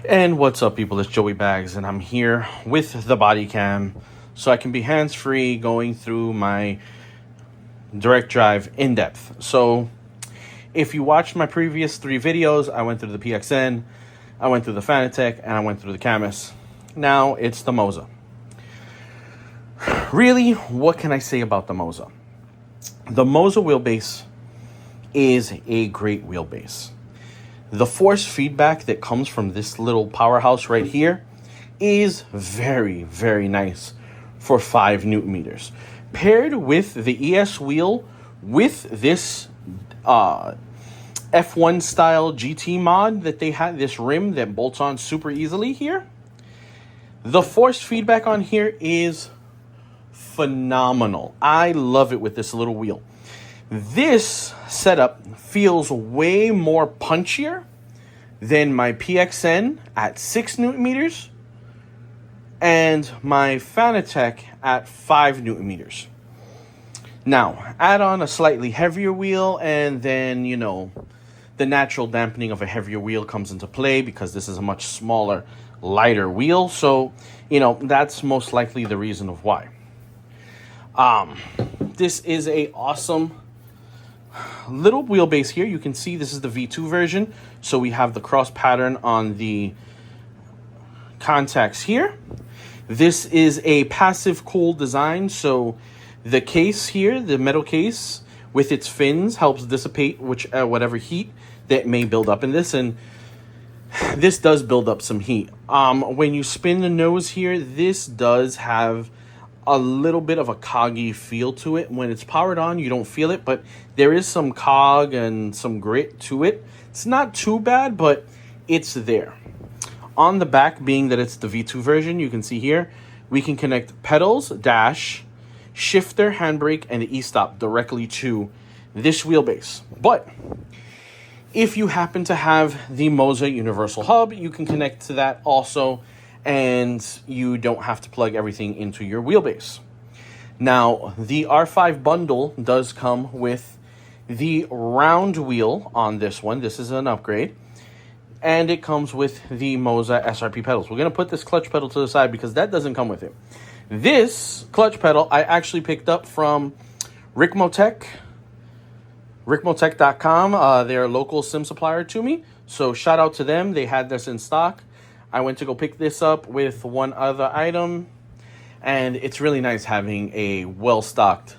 And what's up, people? It's Joey Bags, and I'm here with the body cam so I can be hands-free going through my direct drive in depth. So if you watched my previous 3 videos, I went through the PXN, I went through the Fanatec, and I went through the Camus. Now it's the Moza. Really, what can I say about the Moza? The Moza wheelbase is a great wheelbase. The force feedback that comes from this little powerhouse right here is very, very nice for 5 Newton meters. Paired with the ES wheel with this F1 style GT mod that they had, this rim that bolts on super easily here, the force feedback on here is phenomenal. I love it with this little wheel. This setup feels way more punchier than my PXN at 6 Newton meters and my Fanatec at 5 Newton meters. Now, add on a slightly heavier wheel, and then, you know, the natural dampening of a heavier wheel comes into play because this is a much smaller, lighter wheel. So, you know, that's most likely the reason of why. This is a awesome little wheelbase here. You can see this is the V2 version. So we have the cross pattern on the contacts here. This is a passive cool design. So the case here, the metal case with its fins, helps dissipate whatever heat that may build up in this. And this does build up some heat. When you spin the nose here, this does have a little bit of a coggy feel to it. When it's powered on, you don't feel it, but there is some cog and some grit to it. It's not too bad, but it's there. On the back, being that it's the V2 version, you can see here, we can connect pedals, dash, shifter, handbrake, and the e-stop directly to this wheelbase. But if you happen to have the Moza universal hub, you can connect to that also, and you don't have to plug everything into your wheelbase. Now, the R5 bundle does come with the round wheel on this one. This is an upgrade. And it comes with the Moza SRP pedals. We're going to put this clutch pedal to the side because that doesn't come with it. This clutch pedal I actually picked up from Rickmotech, rickmotech.com. They're a local sim supplier to me. So shout out to them. They had this in stock. I went to go pick this up with one other item, and it's really nice having a well-stocked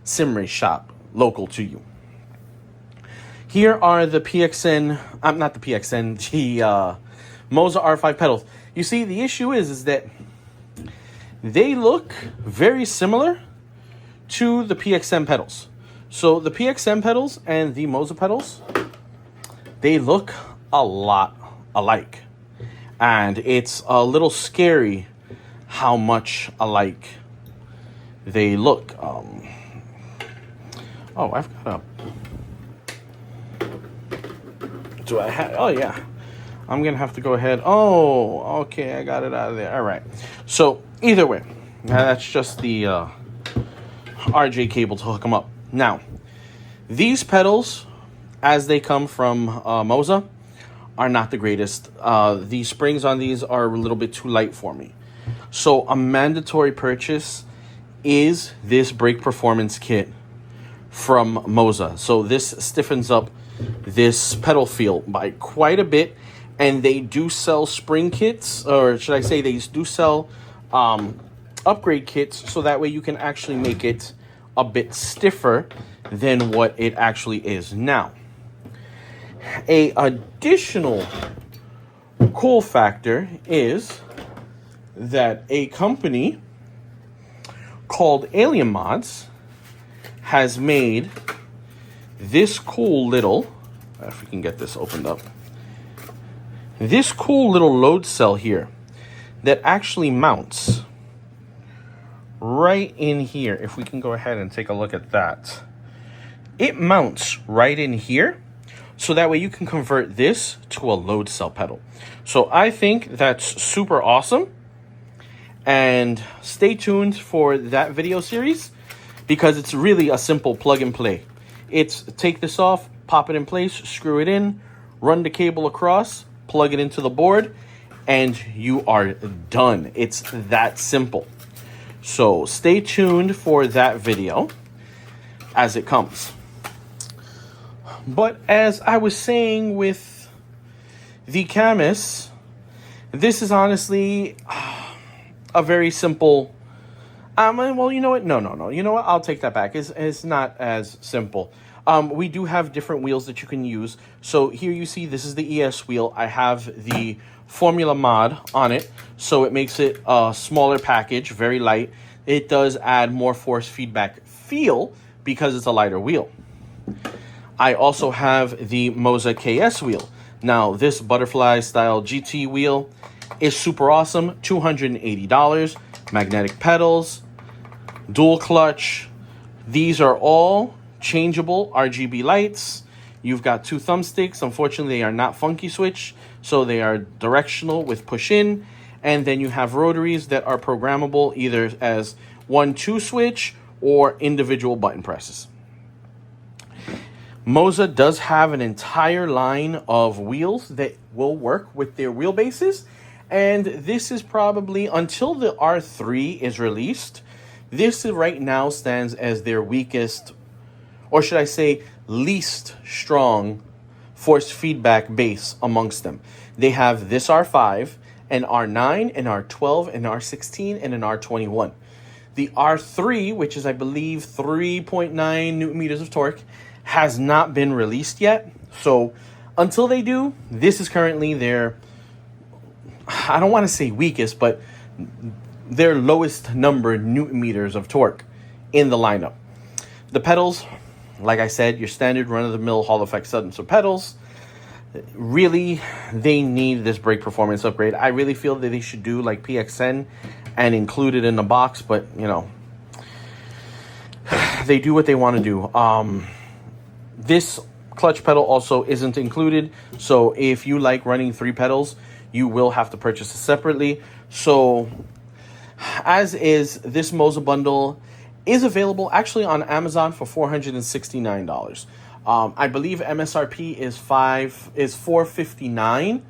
sim race shop local to you. Here are the PXN, not the PXN, the Moza R5 pedals. You see, the issue is that they look very similar to the PXN pedals. So the PXN pedals and the Moza pedals, they look a lot alike. And it's a little scary how much alike they look. Oh, I've got a... Do I have... Oh, yeah. I'm going to have to go ahead. Oh, okay. I got it out of there. All right. So, either way, that's just the RJ cable to hook them up. Now, these pedals, as they come from Moza, are not the greatest. The springs on these are a little bit too light for me. So a mandatory purchase is this brake performance kit from Moza. So this stiffens up this pedal feel by quite a bit. And they do sell spring kits, or should I say they do sell upgrade kits, so that way you can actually make it a bit stiffer than what it actually is now. A additional cool factor is that a company called Alien Mods has made this cool little, if we can get this opened up, this cool little load cell here that actually mounts right in here. If we can go ahead and take a look at that. It mounts right in here. So that way you can convert this to a load cell pedal. So I think that's super awesome. And stay tuned for that video series because it's really a simple plug and play. It's take this off, pop it in place, screw it in, run the cable across, plug it into the board, and you are done. It's that simple. So stay tuned for that video as it comes. But as I was saying with the Camus, this is honestly a very simple. Well, you know what? No. You know what? I'll take that back. It's not as simple. We do have different wheels that you can use. So here you see this is the ES wheel. I have the Formula mod on it, so it makes it a smaller package, very light. It does add more force feedback feel because it's a lighter wheel. I also have the Moza KS wheel. Now, this butterfly style GT wheel is super awesome. $280. Magnetic pedals, dual clutch. These are all changeable RGB lights. You've got 2 thumbsticks. Unfortunately, they are not funky switch, so they are directional with push in. And then you have rotaries that are programmable either as 1-2 switch or individual button presses. Moza does have an entire line of wheels that will work with their wheelbases. And this is probably, until the R3 is released, this right now stands as their weakest, or should I say, least strong force feedback base amongst them. They have this R5, an R9, an R12, an R16, and an R21. The R3, which is, I believe, 3.9 newton meters of torque, has not been released yet. So until they do, this is currently their, I don't want to say weakest, but their lowest number newton meters of torque in the lineup. The pedals, like I said, your standard run-of-the-mill Hall effect silencer pedals. Really, they need this brake performance upgrade. I really feel that they should do like PXN and include it in the box, but you know, they do what they want to do. This clutch pedal also isn't included, so if you like running 3 pedals, you will have to purchase it separately. So, as is, this Moza bundle is available actually on Amazon for $469. I believe MSRP is $459,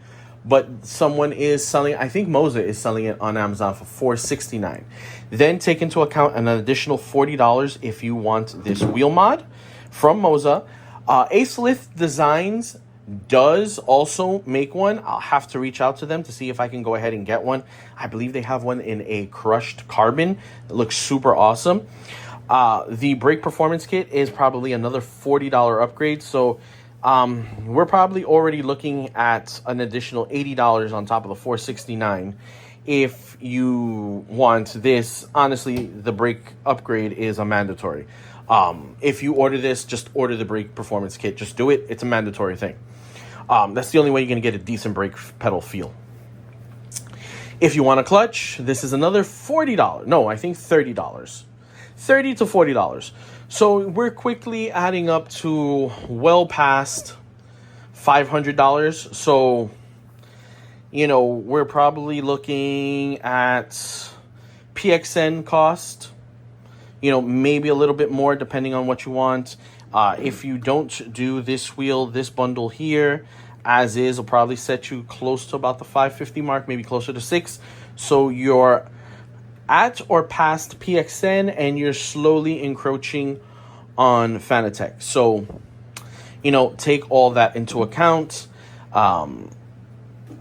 but someone is selling, I think Moza is selling it on Amazon for $469. Then take into account an additional $40 if you want this wheel mod from Moza. Ace Lith Designs does also make one. I'll have to reach out to them to see if I can go ahead and get one. I believe they have one in a crushed carbon. It looks super awesome. The brake performance kit is probably another $40 upgrade. So we're probably already looking at an additional $80 on top of the $469. If you want this, honestly, the brake upgrade is a mandatory. If you order this, just order the brake performance kit. Just do it. It's a mandatory thing. That's the only way you're going to get a decent brake pedal feel. If you want a clutch, this is another $40. No, I think $30. $30 to $40. So we're quickly adding up to well past $500. So, you know, we're probably looking at PXN cost, you know, maybe a little bit more depending on what you want. If you don't do this wheel, this bundle here, as is, will probably set you close to about the $550 mark, maybe closer to $6. So you're at or past PXN, and you're slowly encroaching on Fanatec. So, you know, take all that into account.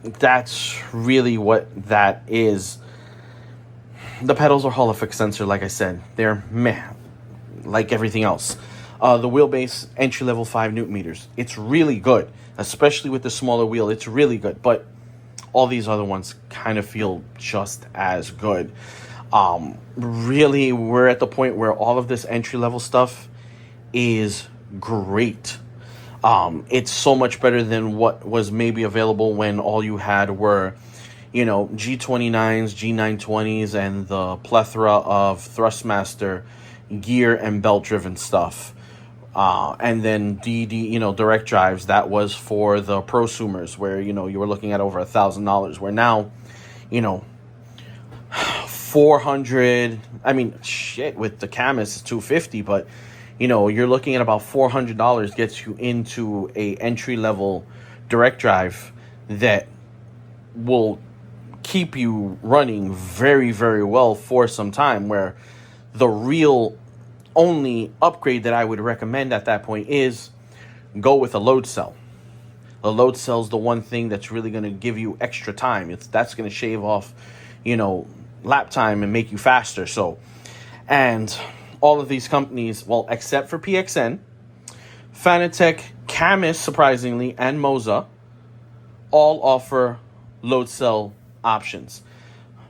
That's really what that is. The pedals are Hall effect sensor, like I said. They're meh, like everything else. The wheelbase, entry level 5 newton meters. It's really good, especially with the smaller wheel. It's really good, but all these other ones kind of feel just as good. Really, we're at the point where all of this entry level stuff is great. It's so much better than what was maybe available when all you had were, you know, G29s, G920s, and the plethora of Thrustmaster gear and belt driven stuff. And then you know, direct drives, that was for the prosumers, where, you know, you were looking at over $1,000, where now, you know, 400, I mean, shit, with the Camus is $250, but, you know, you're looking at about $400 gets you into a entry level direct drive that will keep you running very, very well for some time, where the real only upgrade that I would recommend at that point is go with a load cell. The load cell is the one thing that's really going to give you extra time. That's going to shave off, lap time and make you faster. So, and all of these companies, well, except for PXN, Fanatec, Camus, surprisingly, and Moza, all offer load cell options.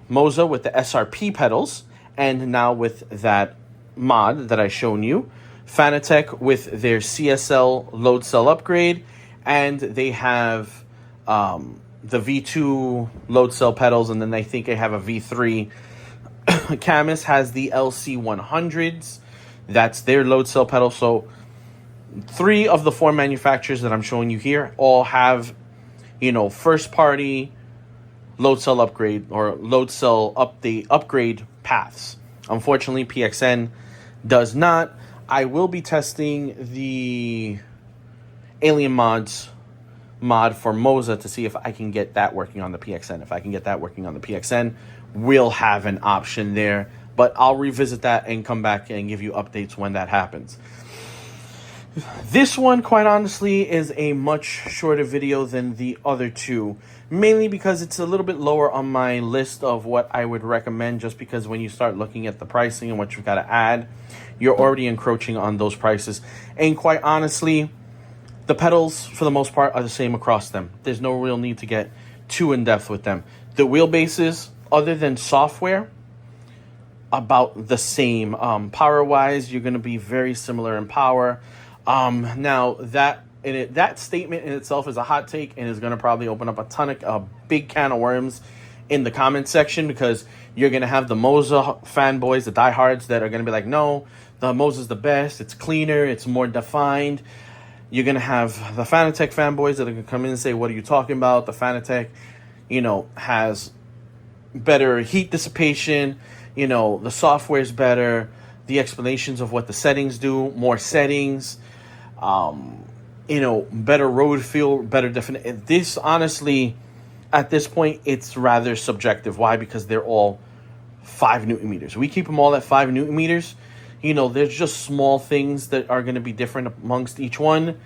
Moza with the SRP pedals, and now with that mod that I shown you. Fanatec with their CSL load cell upgrade, and they have the V2 load cell pedals, and then I think they have a V3. Camus has the LC100s. That's their load cell pedal. So 3 of the 4 manufacturers that I'm showing you here all have, first party load cell upgrade or load cell upgrade paths. Unfortunately, PXN does not. I will be testing the Alien Mods mod for Moza to see if I can get that working on the PXN. If I can get that working on the PXN, we'll have an option there. But I'll revisit that and come back and give you updates when that happens. This one, quite honestly, is a much shorter video than the other 2. Mainly because it's a little bit lower on my list of what I would recommend, just because when you start looking at the pricing and what you've got to add, you're already encroaching on those prices. And quite honestly, the pedals, for the most part, are the same across them. There's no real need to get too in-depth with them. The wheelbases, other than software, about the same. Power-wise, you're going to be very similar in power. Now, that statement in itself is a hot take and is going to probably open up a big can of worms in the comment section, because you're going to have the Moza fanboys, the diehards, that are going to be like, no, the Moza's the best, it's cleaner, it's more defined. You're going to have the Fanatec fanboys that are going to come in and say, what are you talking about? The Fanatec, has better heat dissipation, the software's better, the explanations of what the settings do, more settings, better road feel, better definition. This, honestly, at this point, it's rather subjective. Why? Because they're all 5 Newton meters. We keep them all at 5 Newton meters. There's just small things that are going to be different amongst each one.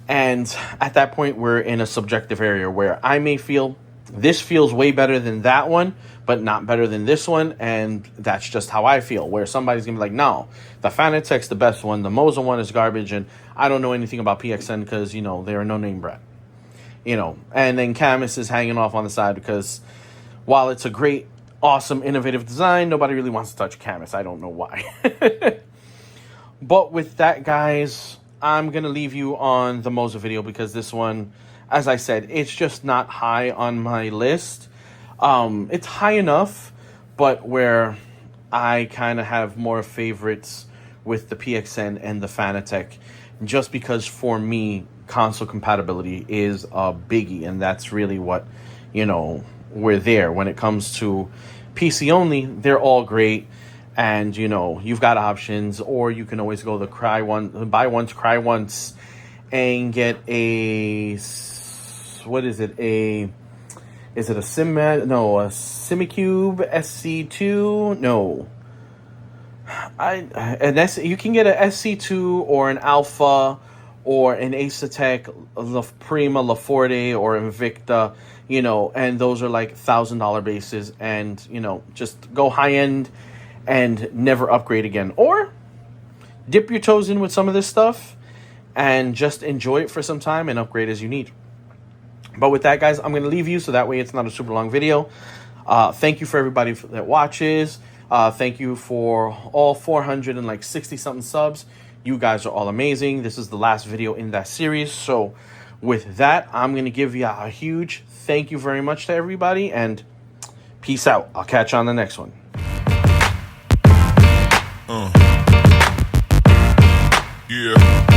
And at that point, we're in a subjective area where I may feel this feels way better than that one, but not better than this one. And that's just how I feel, where somebody's going to be like, no, the Fanatec's the best one. The Moza one is garbage. And I don't know anything about PXN because, they're a no-name brand. And then Camus is hanging off on the side because while it's a great, awesome, innovative design, nobody really wants to touch Camus. I don't know why. But with that, guys, I'm going to leave you on the Moza video because this one, as I said, it's just not high on my list. It's high enough, but where I kind of have more favorites with the PXN and the Fanatec, just because for me, console compatibility is a biggie, and that's really what, we're there. When it comes to PC only, they're all great, and, you've got options, or you can always go the buy once, cry once, and get a, what is it, a SimCube SC2? No. You can get an SC2 or an Alpha or an Acertec La Prima, La Forte, or Invicta, and those are like $1,000 bases, and, just go high end and never upgrade again. Or dip your toes in with some of this stuff and just enjoy it for some time and upgrade as you need. But with that, guys, I'm going to leave you so that way it's not a super long video. Thank you for everybody that watches. Thank you for all 460-something subs. You guys are all amazing. This is the last video in that series. So with that, I'm going to give you a huge thank you very much to everybody, and peace out. I'll catch you on the next one. Yeah.